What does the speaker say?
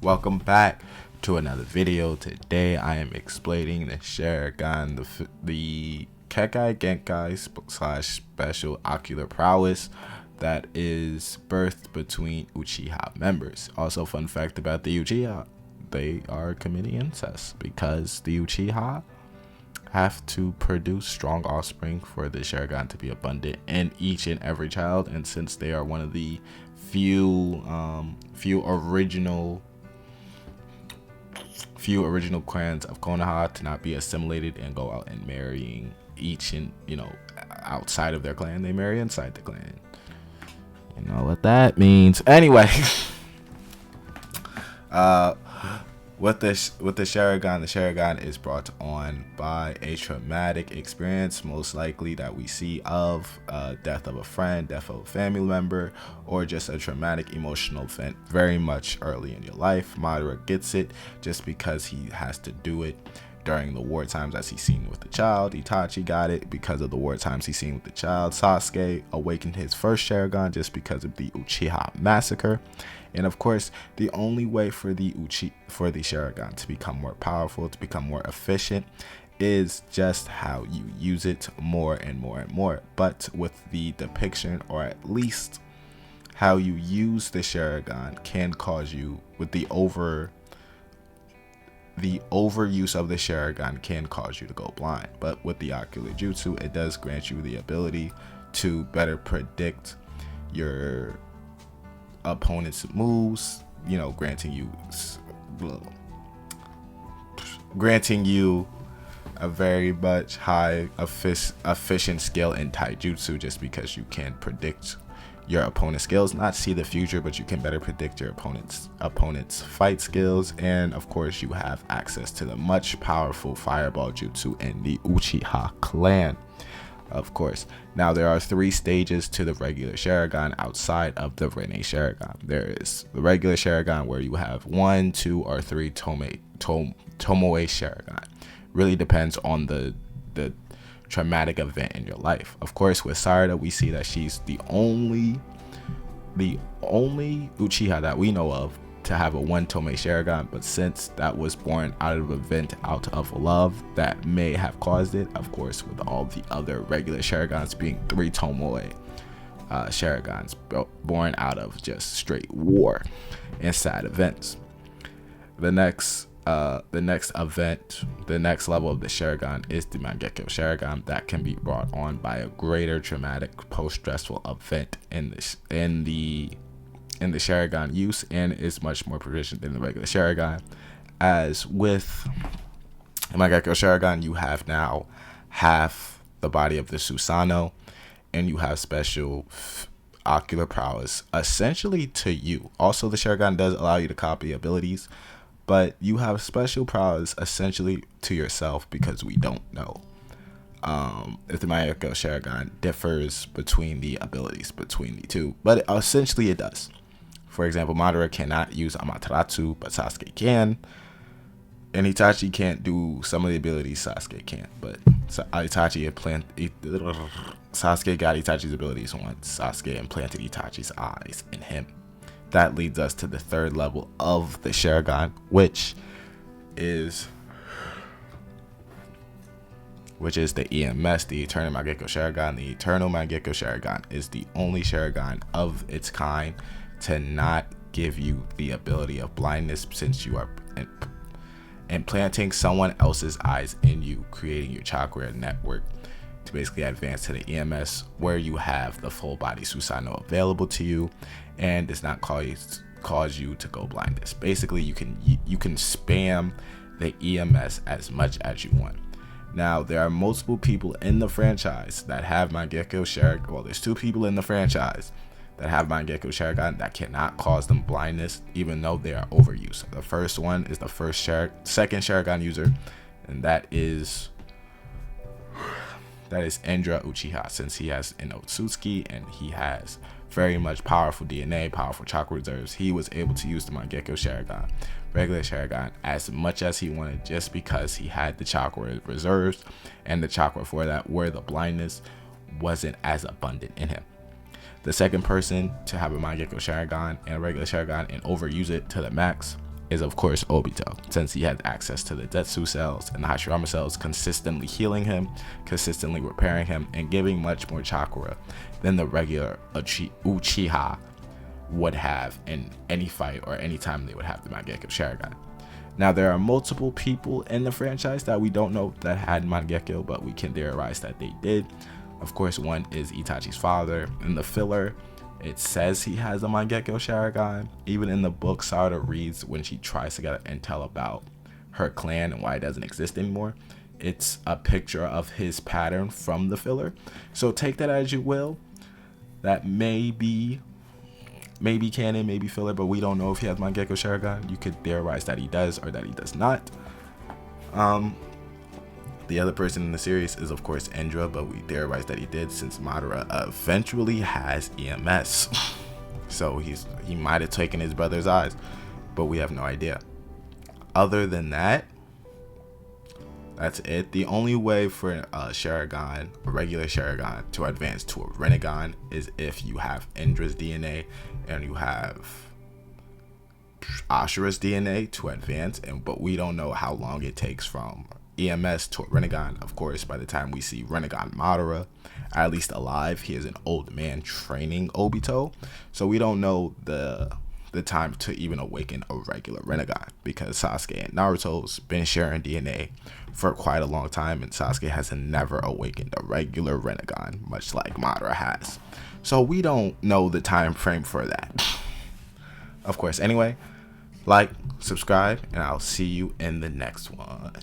Welcome back to another video. Today I am explaining the Sharingan, the Kekai Genkai slash special ocular prowess that is birthed between Uchiha members. Also, fun fact about the Uchiha, they are committing incest because the Uchiha have to produce strong offspring for the Sharingan to be abundant in each and every child, and since they are one of the few original clans of Konoha to not be assimilated and go out and marrying each and outside of their clan, they marry inside the clan. You know what that means. Anyway, with the Sharingan is brought on by a traumatic experience, most likely that we see of death of a friend, death of a family member, or just a traumatic emotional event very much early in your life. Madara gets it just because he has to do it during the war times as he's seen with the child. Itachi got it because of the war times he's seen with the child. Sasuke awakened his first Sharingan just because of the Uchiha massacre. And of course, the only way for the Sharingan to become more powerful, to become more efficient, is just how you use it more and more and more. But with the depiction, or at least how you use the Sharingan, can cause you, with the overuse of the Sharingan can cause you to go blind. But with the ocular jutsu, it does grant you the ability to better predict your opponent's moves, granting you a very much high efficient skill in taijutsu, just because you can predict your opponent's skills, not see the future, but you can better predict your opponent's fight skills. And of course, you have access to the much powerful fireball jutsu in the Uchiha clan. Of course, now there are 3 stages to the regular Sharingan outside of the Rinne Sharingan. There is the regular Sharingan, where you have 1, 2, or 3 Tomoe Sharingan. Really depends on the traumatic event in your life. Of course, with Sarada, we see that she's the only Uchiha that we know of to have a 1 Tomoe Sharingan, but since that was born out of an event out of love that may have caused it, of course, with all the other regular Sharingans being 3 Tomoe Sharingans born out of just straight war and sad events. The next event, the next level of the Sharingan, is the Mangekyo Sharingan, that can be brought on by a greater traumatic post-stressful event in the Sharingan use, and is much more proficient than the regular Sharingan. As with the Mangekyo Sharingan, you have now half the body of the Susanoo, and you have special ocular prowess essentially to you. Also, the Sharingan does allow you to copy abilities, but you have special prowess essentially to yourself, because we don't know if the Mangekyo Sharingan differs between the abilities between the two, but essentially it does. For example, Madara cannot use Amaterasu, but Sasuke can. And Itachi can't do some of the abilities Sasuke can't. But Sasuke got Itachi's abilities once Sasuke implanted Itachi's eyes in him. That leads us to the 3rd level of the Sharingan, which is the EMS, the Eternal Mangekyo Sharingan. The Eternal Mangekyo Sharingan is the only Sharingan of its kind to not give you the ability of blindness, since you are implanting someone else's eyes in you, creating your chakra network to basically advance to the EMS, where you have the full body Susanoo available to you, and does not cause you to go blindness. Basically, you can spam the EMS as much as you want. Now, there are multiple people in the franchise that have Mangekyo Sharingan. Well, there's 2 people in the franchise that have Mangekyo Sharingan that cannot cause them blindness, even though they are overused. The first one is the second Sharingan user, and that is Indra Uchiha, since he has an Otsutsuki and he has very much powerful DNA, powerful chakra reserves. He was able to use the Mangekyo Sharingan, regular Sharingan, as much as he wanted, just because he had the chakra reserves and the chakra for that, where the blindness wasn't as abundant in him. The second person to have a Mangekyo Sharingan and a regular Sharingan and overuse it to the max is of course Obito, since he had access to the Zetsu cells and the Hashirama cells, consistently healing him, consistently repairing him, and giving much more chakra than the regular Uchiha would have in any fight or any time they would have the Mangekyo Sharingan. Now, there are multiple people in the franchise that we don't know that had Mangekyo, but we can theorize that they did. Of course, one is Itachi's father. In the filler, it says he has a Mangekyo Sharingan. Even in the book, Sarada reads when she tries to get intel about her clan and why it doesn't exist anymore. It's a picture of his pattern from the filler. So take that as you will. That may be canon, maybe filler, but we don't know if he has Mangekyo Sharingan. You could theorize that he does or that he does not. The other person in the series is of course Indra, but we theorize that he did since Madara eventually has EMS. So he might have taken his brother's eyes, but we have no idea. Other than that, that's it. The only way for a Sharingan, a regular Sharingan, to advance to a Rinnegan is if you have Indra's DNA and you have Ashura's DNA to advance, but we don't know how long it takes from EMS to a Rinnegan. Of course, by the time we see Rinnegan Madara, at least alive, he is an old man training Obito. So we don't know the time to even awaken a regular Rinnegan, because Sasuke and Naruto's been sharing DNA for quite a long time, and Sasuke has never awakened a regular Rinnegan, much like Madara has. So we don't know the time frame for that. Of course, anyway, like, subscribe, and I'll see you in the next one.